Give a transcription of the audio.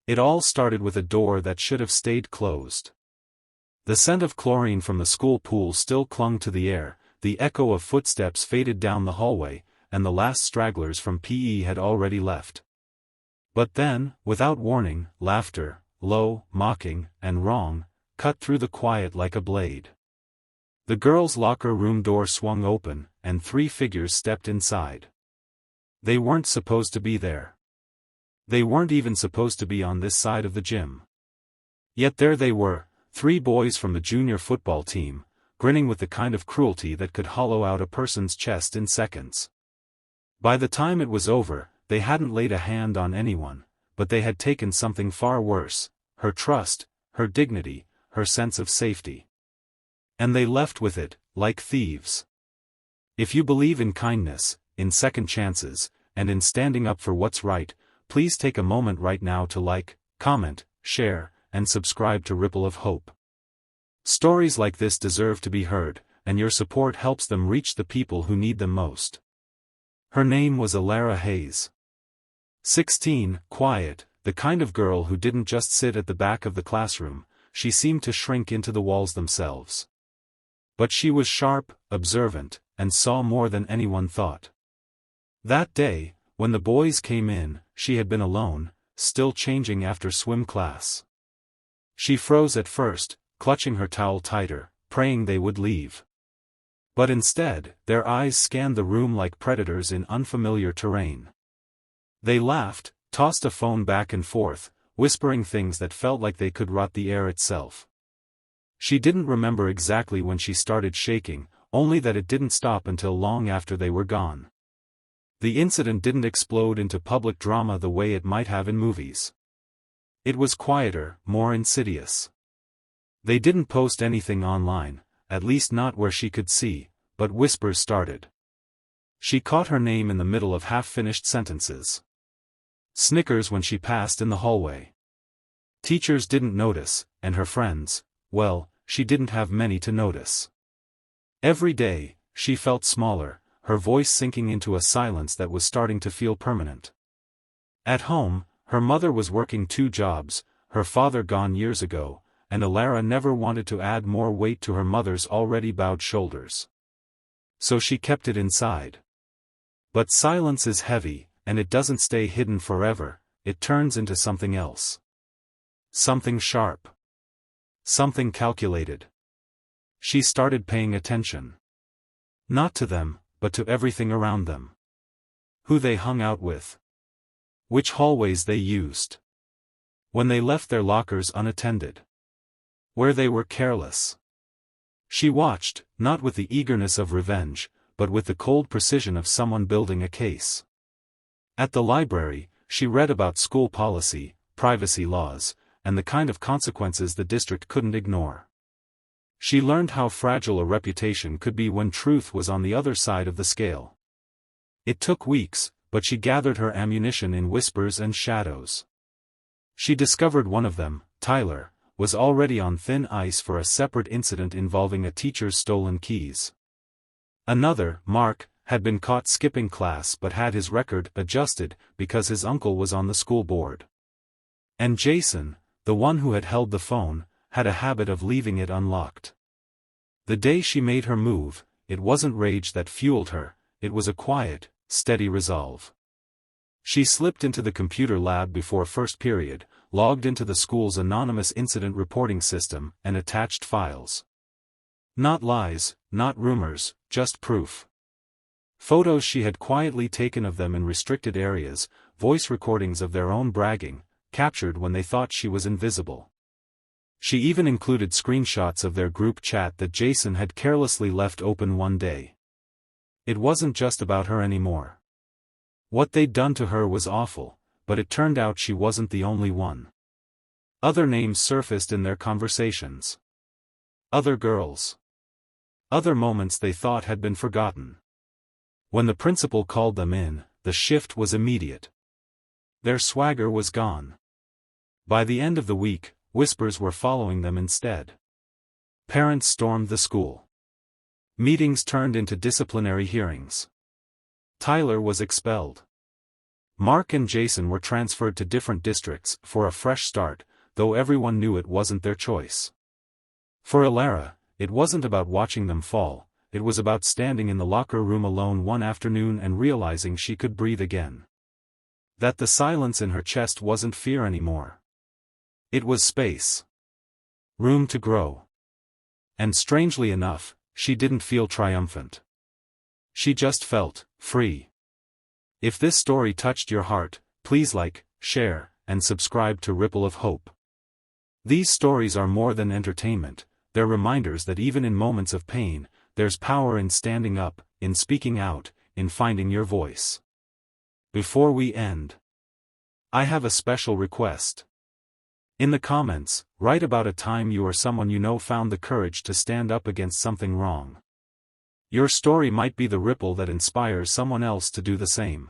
It all started with a door that should have stayed closed. The scent of chlorine from the school pool still clung to the air, the echo of footsteps faded down the hallway, and the last stragglers from PE had already left. But then, without warning, laughter, low, mocking, and wrong, cut through the quiet like a blade. The girls' locker room door swung open, and 3 figures stepped inside. They weren't supposed to be there. They weren't even supposed to be on this side of the gym. Yet there they were, 3 boys from the junior football team, grinning with the kind of cruelty that could hollow out a person's chest in seconds. By the time it was over, they hadn't laid a hand on anyone, but they had taken something far worse: her trust, her dignity, her sense of safety. And they left with it, like thieves. If you believe in kindness, in second chances, and in standing up for what's right, please take a moment right now to like, comment, share, and subscribe to Ripple of Hope. Stories like this deserve to be heard, and your support helps them reach the people who need them most. Her name was Elara Hayes. 16, quiet, the kind of girl who didn't just sit at the back of the classroom, she seemed to shrink into the walls themselves. But she was sharp, observant, and saw more than anyone thought. That day, when the boys came in, she had been alone, still changing after swim class. She froze at first, clutching her towel tighter, praying they would leave. But instead, their eyes scanned the room like predators in unfamiliar terrain. They laughed, tossed a phone back and forth, whispering things that felt like they could rot the air itself. She didn't remember exactly when she started shaking, only that it didn't stop until long after they were gone. The incident didn't explode into public drama the way it might have in movies. It was quieter, more insidious. They didn't post anything online, at least not where she could see, but whispers started. She caught her name in the middle of half-finished sentences. Snickers when she passed in the hallway. Teachers didn't notice, and her friends, well, she didn't have many to notice. Every day, she felt smaller, her voice sinking into a silence that was starting to feel permanent. At home, her mother was working 2 jobs, her father gone years ago, and Elara never wanted to add more weight to her mother's already bowed shoulders. So she kept it inside. But silence is heavy, and it doesn't stay hidden forever, it turns into something else. Something sharp. Something calculated. She started paying attention. Not to them, but to everything around them. Who they hung out with. Which hallways they used. When they left their lockers unattended. Where they were careless. She watched, not with the eagerness of revenge, but with the cold precision of someone building a case. At the library, she read about school policy, privacy laws, and the kind of consequences the district couldn't ignore. She learned how fragile a reputation could be when truth was on the other side of the scale. It took weeks, but she gathered her ammunition in whispers and shadows. She discovered one of them, Tyler, was already on thin ice for a separate incident involving a teacher's stolen keys. Another, Mark, had been caught skipping class but had his record adjusted because his uncle was on the school board. And Jason, the one who had held the phone, had a habit of leaving it unlocked. The day she made her move, it wasn't rage that fueled her, it was a quiet, steady resolve. She slipped into the computer lab before first period, logged into the school's anonymous incident reporting system, and attached files. Not lies, not rumors, just proof. Photos she had quietly taken of them in restricted areas, voice recordings of their own bragging, captured when they thought she was invisible. She even included screenshots of their group chat that Jason had carelessly left open one day. It wasn't just about her anymore. What they'd done to her was awful, but it turned out she wasn't the only one. Other names surfaced in their conversations. Other girls. Other moments they thought had been forgotten. When the principal called them in, the shift was immediate. Their swagger was gone. By the end of the week, whispers were following them instead. Parents stormed the school. Meetings turned into disciplinary hearings. Tyler was expelled. Mark and Jason were transferred to different districts for a fresh start, though everyone knew it wasn't their choice. For Elara, it wasn't about watching them fall, it was about standing in the locker room alone one afternoon and realizing she could breathe again. That the silence in her chest wasn't fear anymore. It was space. Room to grow. And strangely enough, she didn't feel triumphant. She just felt free. If this story touched your heart, please like, share, and subscribe to Ripple of Hope. These stories are more than entertainment, they're reminders that even in moments of pain, there's power in standing up, in speaking out, in finding your voice. Before we end, I have a special request. In the comments, write about a time you or someone you know found the courage to stand up against something wrong. Your story might be the ripple that inspires someone else to do the same.